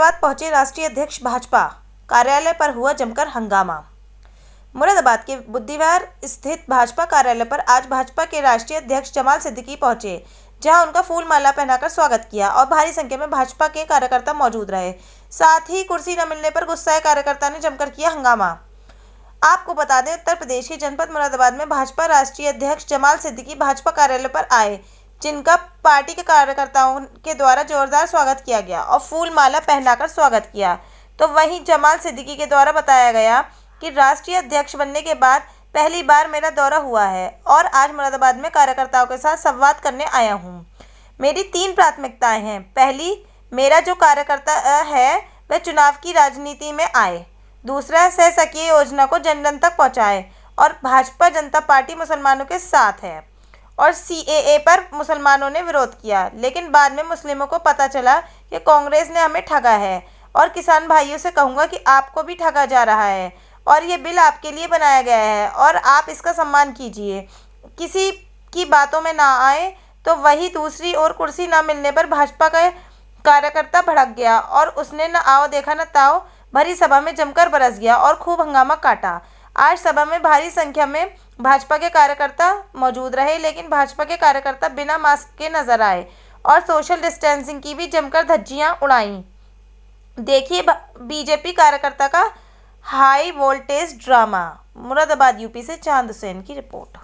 मुरादाबाद पहुंचे राष्ट्रीय अध्यक्ष भाजपा, कार्यालय पर हुआ जमकर हंगामा। मुरादाबाद के बुद्धिवार स्थित भाजपा कार्यालय पर आज भाजपा के राष्ट्रीय अध्यक्ष जमाल सिद्दीकी पहुंचे, जहां उनका फूल माला पहनाकर स्वागत किया और भारी संख्या में भाजपा के कार्यकर्ता मौजूद रहे। साथ ही कुर्सी न मिलने पर गुस्साए कार्यकर्ता ने जमकर किया हंगामा। आपको बता दें, उत्तर प्रदेश के जनपद मुरादाबाद में भाजपा राष्ट्रीय अध्यक्ष जमाल सिद्दीकी भाजपा कार्यालय पर आए, जिनका पार्टी के कार्यकर्ताओं के द्वारा जोरदार स्वागत किया गया और फूल माला पहनाकर स्वागत किया। तो वहीं जमाल सिद्दीकी के द्वारा बताया गया कि राष्ट्रीय अध्यक्ष बनने के बाद पहली बार मेरा दौरा हुआ है और आज मुरादाबाद में कार्यकर्ताओं के साथ संवाद करने आया हूं। मेरी 3 प्राथमिकताएं हैं। पहली, मेरा जो कार्यकर्ता है वह चुनाव की राजनीति में आए। दूसरा, सहसखी योजना को जन जन तक पहुंचाए और भाजपा जनता पार्टी मुसलमानों के साथ है। और CAA पर मुसलमानों ने विरोध किया, लेकिन बाद में मुस्लिमों को पता चला कि कांग्रेस ने हमें ठगा है और किसान भाइयों से कहूँगा कि आपको भी ठगा जा रहा है और ये बिल आपके लिए बनाया गया है और आप इसका सम्मान कीजिए। किसी की बातों में ना आए। तो वही दूसरी ओर कुर्सी ना मिलने पर भाजपा का कार्यकर्ता भड़क गया और उसने न आओ देखा न ताओ भरी सभा में जमकर बरस गया और खूब हंगामा काटा। आज सभा में भारी संख्या में भाजपा के कार्यकर्ता मौजूद रहे, लेकिन भाजपा के कार्यकर्ता बिना मास्क के नजर आए और सोशल डिस्टेंसिंग की भी जमकर धज्जियां उड़ाई। देखिए बीजेपी कार्यकर्ता का high voltage drama. Moradabad UP से चांद हुसैन की रिपोर्ट।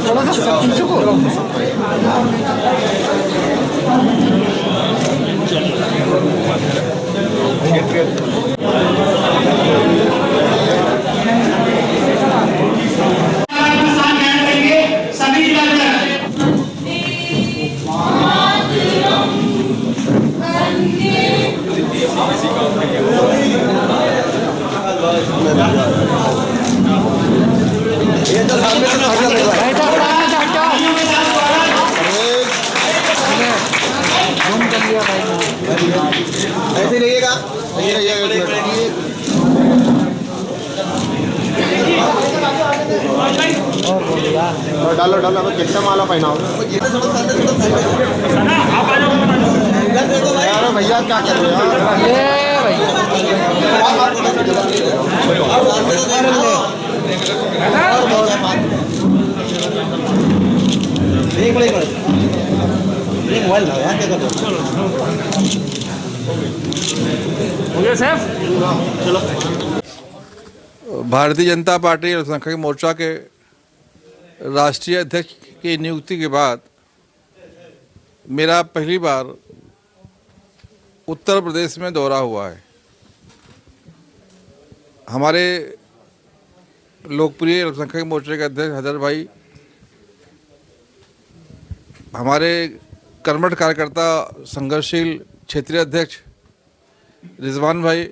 थोड़ा सा पीछे को ऐसे रहिएगा, और डालो कितना माला पहनाओ यार। भैया क्या कर रहे हो भारतीय जनता पार्टी अल्पसंख्यक मोर्चा के राष्ट्रीय अध्यक्ष की नियुक्ति के बाद मेरा पहली बार उत्तर प्रदेश में दौरा हुआ है। हमारे लोकप्रिय अल्पसंख्यक मोर्चे के अध्यक्ष हैदर भाई, हमारे कर्मठ कार्यकर्ता संघर्षशील क्षेत्रीय अध्यक्ष रिजवान भाई,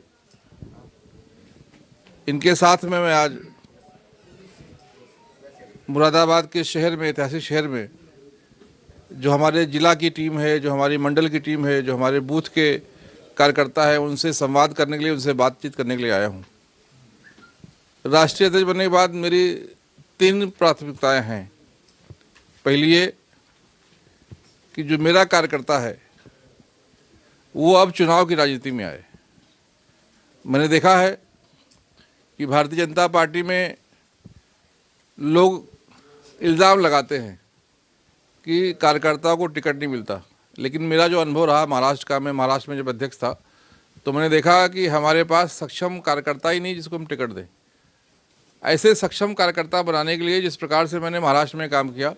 इनके साथ में मैं आज मुरादाबाद के शहर में, ऐतिहासिक शहर में, जो हमारे ज़िला की टीम है, जो हमारी मंडल की टीम है, जो हमारे बूथ के कार्यकर्ता है, उनसे संवाद करने के लिए, उनसे बातचीत करने के लिए आया हूँ। राष्ट्रीय अध्यक्ष बनने के बाद मेरी 3 प्राथमिकताएं हैं। पहली ये कि जो मेरा कार्यकर्ता है वो अब चुनाव की राजनीति में आए। मैंने देखा है कि भारतीय जनता पार्टी में लोग इल्ज़ाम लगाते हैं कि कार्यकर्ताओं को टिकट नहीं मिलता, लेकिन मेरा जो अनुभव रहा महाराष्ट्र का, मैं महाराष्ट्र में जब अध्यक्ष था तो मैंने देखा कि हमारे पास सक्षम कार्यकर्ता ही नहीं जिसको हम टिकट दें। ऐसे सक्षम कार्यकर्ता बनाने के लिए जिस प्रकार से मैंने महाराष्ट्र में काम किया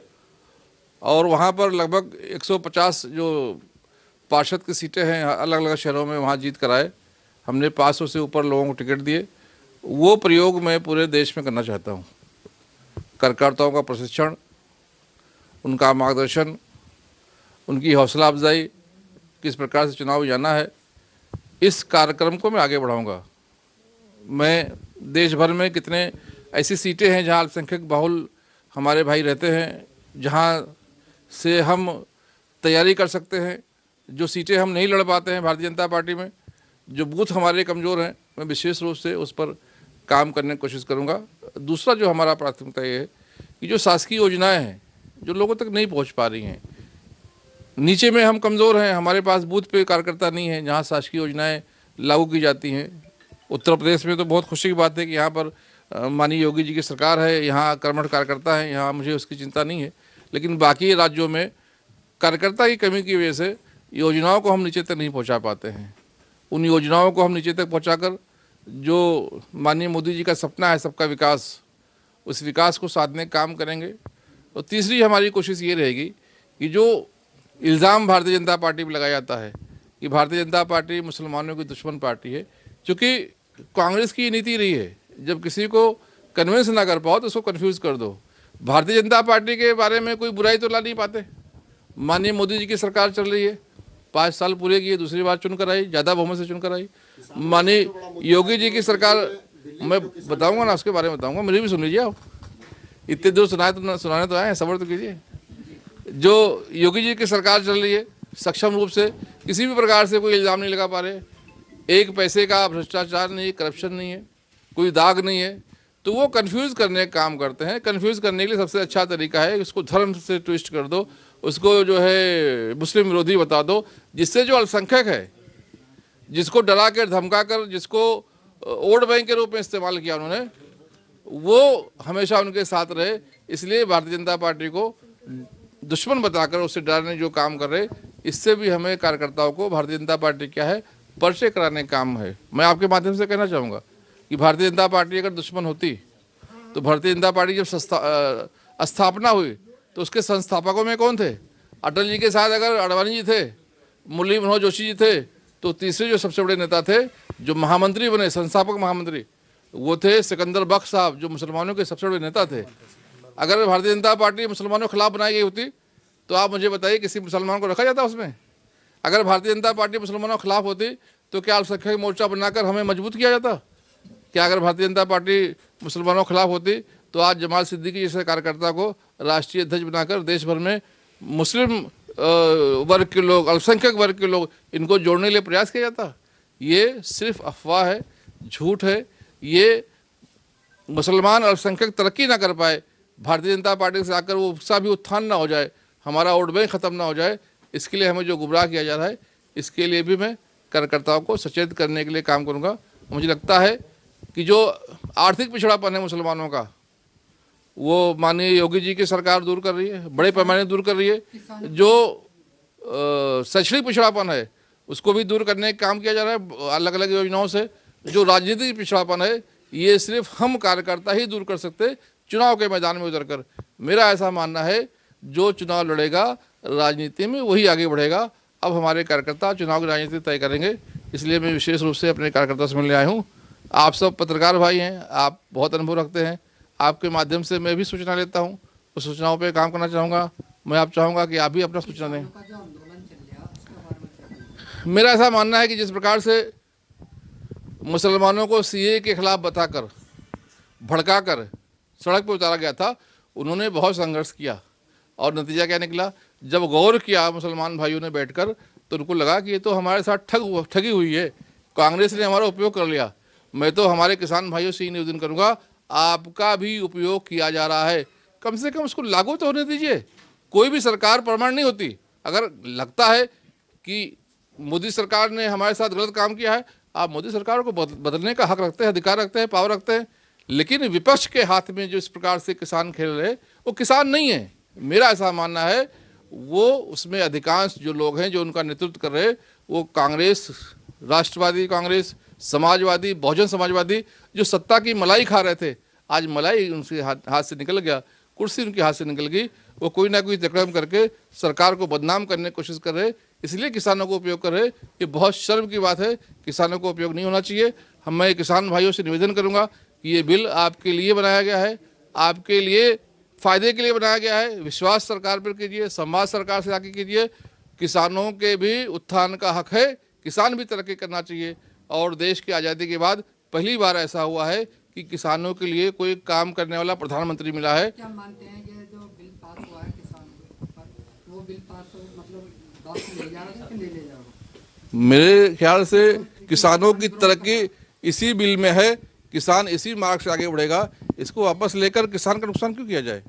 और वहाँ पर लगभग 150 जो पार्षद की सीटें हैं अलग अलग शहरों में, वहाँ जीत कराए। हमने 500 से ऊपर लोगों को टिकट दिए। वो प्रयोग मैं पूरे देश में करना चाहता हूँ। कार्यकर्ताओं का प्रशिक्षण, उनका मार्गदर्शन, उनकी हौसला अफजाई, किस प्रकार से चुनाव जाना है, इस कार्यक्रम को मैं आगे बढ़ाऊंगा। मैं देश भर में कितने ऐसी सीटें हैं जहां अल्पसंख्यक बहुल हमारे भाई रहते हैं, जहां से हम तैयारी कर सकते हैं। जो सीटें हम नहीं लड़ पाते हैं भारतीय जनता पार्टी में, जो बूथ हमारे कमज़ोर हैं मैं विशेष रूप से उस पर काम करने की कोशिश करूँगा। दूसरा जो हमारा प्राथमिकता ये है कि जो शासकीय योजनाएं हैं जो लोगों तक नहीं पहुँच पा रही हैं, नीचे में हम कमज़ोर हैं, हमारे पास बूथ पे कार्यकर्ता नहीं है जहाँ शासकीय योजनाएं लागू की जाती हैं। उत्तर प्रदेश में तो बहुत खुशी की बात है कि यहाँ पर माननीय योगी जी की सरकार है, यहाँ कर्मठ कार्यकर्ता हैं, यहाँ मुझे उसकी चिंता नहीं है। लेकिन बाकी राज्यों में कार्यकर्ता की कमी की वजह से योजनाओं को हम नीचे तक नहीं पहुँचा पाते हैं। उन योजनाओं को हम नीचे तक पहुँचाकर जो माननीय मोदी जी का सपना है सबका विकास, उस विकास को साधने का काम करेंगे। और तीसरी हमारी कोशिश ये रहेगी कि जो इल्ज़ाम भारतीय जनता पार्टी पर लगाया जाता है कि भारतीय जनता पार्टी मुसलमानों की दुश्मन पार्टी है, क्योंकि कांग्रेस की नीति रही है जब किसी को कन्विंस ना कर पाओ तो उसको कन्फ्यूज़ कर दो। भारतीय जनता पार्टी के बारे में कोई बुराई तो ला नहीं पाते। माननीय मोदी जी की सरकार चल रही है, 5 साल पूरे किए, दूसरी बार चुनकर आई, ज़्यादा बहुमत से चुनकर आई। माननीय योगी जी की सरकार, मैं बताऊंगा ना, उसके बारे में बताऊंगा, मेरी भी सुन लीजिए आप। इतने दूर सुनाने तो आए हैं, सब्र तो कीजिए। जो योगी जी की सरकार चल रही है सक्षम रूप से किसी भी प्रकार से कोई इल्ज़ाम नहीं लगा पा रहे, एक पैसे का भ्रष्टाचार नहीं है, करप्शन नहीं है, कोई दाग नहीं है, तो वो कन्फ्यूज़ करने का काम करते हैं। कन्फ्यूज़ करने के लिए सबसे अच्छा तरीका है उसको धर्म से ट्विस्ट कर दो, उसको जो है मुस्लिम विरोधी बता दो, जिससे जो अल्पसंख्यक है, जिसको डरा कर धमका कर, जिसको वोट बैंक के रूप में इस्तेमाल किया उन्होंने, वो हमेशा उनके साथ रहे। इसलिए भारतीय जनता पार्टी को दुश्मन बताकर उससे डराने जो काम कर रहे, इससे भी हमें कार्यकर्ताओं को भारतीय जनता पार्टी क्या है परिचय कराने का काम है। मैं आपके माध्यम से कहना चाहूँगा कि भारतीय जनता पार्टी अगर दुश्मन होती तो भारतीय जनता पार्टी जब स्थापना हुई तो उसके संस्थापकों में कौन थे? अटल जी के साथ अगर अडवाणी जी थे, मुरली मनोहर जोशी जी थे, तो तीसरे जो सबसे बड़े नेता थे जो महामंत्री बने, संस्थापक महामंत्री, वो थे सिकंदर बख्श साहब, जो मुसलमानों के सबसे बड़े नेता थे। अगर भारतीय जनता पार्टी मुसलमानों के खिलाफ बनाई गई होती तो आप मुझे बताइए किसी मुसलमान को रखा जाता उसमें? अगर भारतीय जनता पार्टी मुसलमानों के खिलाफ होती तो क्या अल्पसंख्यक मोर्चा बनाकर हमें मजबूत किया जाता? क्या अगर भारतीय जनता पार्टी मुसलमानों के खिलाफ होती तो आज जमाल सिद्दीकी जैसे कार्यकर्ता को राष्ट्रीय अध्यक्ष बनाकर देश भर में मुस्लिम वर्ग के लोग, अल्पसंख्यक वर्ग के लोग, इनको जोड़ने के लिए प्रयास किया जाता? ये सिर्फ अफवाह है, झूठ है। ये मुसलमान अल्पसंख्यक तरक्की ना कर पाए, भारतीय जनता पार्टी से आकर वो उसका भी उत्थान ना हो जाए, हमारा वोट बैंक ख़त्म ना हो जाए, इसके लिए हमें जो गुमराह किया जा रहा है, इसके लिए भी मैं कार्यकर्ताओं को सचेत करने के लिए काम करूँगा। मुझे लगता है कि जो आर्थिक पिछड़ापन है मुसलमानों का, वो माननीय योगी जी की सरकार दूर कर रही है, बड़े पैमाने दूर कर रही है। जो शैक्षणिक पिछड़ापन है उसको भी दूर करने का काम किया जा रहा है अलग अलग योजनाओं से। जो राजनीतिक पिछड़ापन है ये सिर्फ हम कार्यकर्ता ही दूर कर सकते, चुनाव के मैदान में उतरकर। मेरा ऐसा मानना है जो चुनाव लड़ेगा राजनीति में वही आगे बढ़ेगा। अब हमारे कार्यकर्ता चुनाव की राजनीति तय करेंगे, इसलिए मैं विशेष रूप से अपने कार्यकर्ता से मिलने आया हूँ। आप सब पत्रकार भाई हैं, आप बहुत अनुभव रखते हैं, आपके माध्यम से मैं भी सूचना लेता हूँ, उस सूचनाओं पे काम करना चाहूँगा। मैं आप चाहूँगा कि आप भी अपना सूचना दें। मेरा ऐसा मानना है कि जिस प्रकार से मुसलमानों को सीए के खिलाफ बताकर, भड़काकर सड़क पर उतारा गया था, उन्होंने बहुत संघर्ष किया और नतीजा क्या निकला? जब गौर किया मुसलमान भाइयों ने बैठकर तो उनको लगा कि ये तो हमारे साथ ठगी हुई है, कांग्रेस ने हमारा उपयोग कर लिया। मैं तो हमारे किसान भाइयों से ही निवेदन करूँगा, आपका भी उपयोग किया जा रहा है, कम से कम उसको लागू तो होने दीजिए। कोई भी सरकार परमानेंट नहीं होती। अगर लगता है कि मोदी सरकार ने हमारे साथ गलत काम किया है, आप मोदी सरकार को बदलने का हक रखते हैं, अधिकार रखते हैं, पावर रखते हैं। लेकिन विपक्ष के हाथ में जो इस प्रकार से किसान खेल रहे, वो किसान नहीं है। मेरा ऐसा मानना है वो उसमें अधिकांश जो लोग हैं जो उनका नेतृत्व कर रहे, वो कांग्रेस, राष्ट्रवादी कांग्रेस, समाजवादी, बहुजन समाजवादी, जो सत्ता की मलाई खा रहे थे, आज मलाई उनके हाथ से निकल गया, कुर्सी उनके हाथ से निकल गई। वो कोई ना कोई तकड़म करके सरकार को बदनाम करने की कोशिश कर रहे, इसलिए किसानों को उपयोग कर रहे। ये बहुत शर्म की बात है, किसानों को उपयोग नहीं होना चाहिए। मैं किसान भाइयों से निवेदन करूंगा कि ये बिल आपके लिए बनाया गया है, आपके लिए फ़ायदे के लिए बनाया गया है। विश्वास सरकार पर कीजिए, संवाद सरकार से आके कीजिए। किसानों के भी उत्थान का हक है, किसान भी तरक्की करना चाहिए। और देश की आज़ादी के बाद पहली बार ऐसा हुआ है कि किसानों के लिए कोई काम करने वाला प्रधानमंत्री मिला है। क्या मानते हैं कि जो बिल पास हुआ है किसानों पर, वो बिल पास मतलब ले जा रहा है कि नहीं ले जा रहा? मेरे ख्याल से किसानों की तरक्की इसी बिल में है, किसान इसी मार्ग से आगे बढ़ेगा। इसको वापस लेकर किसान का नुकसान क्यों किया जाए।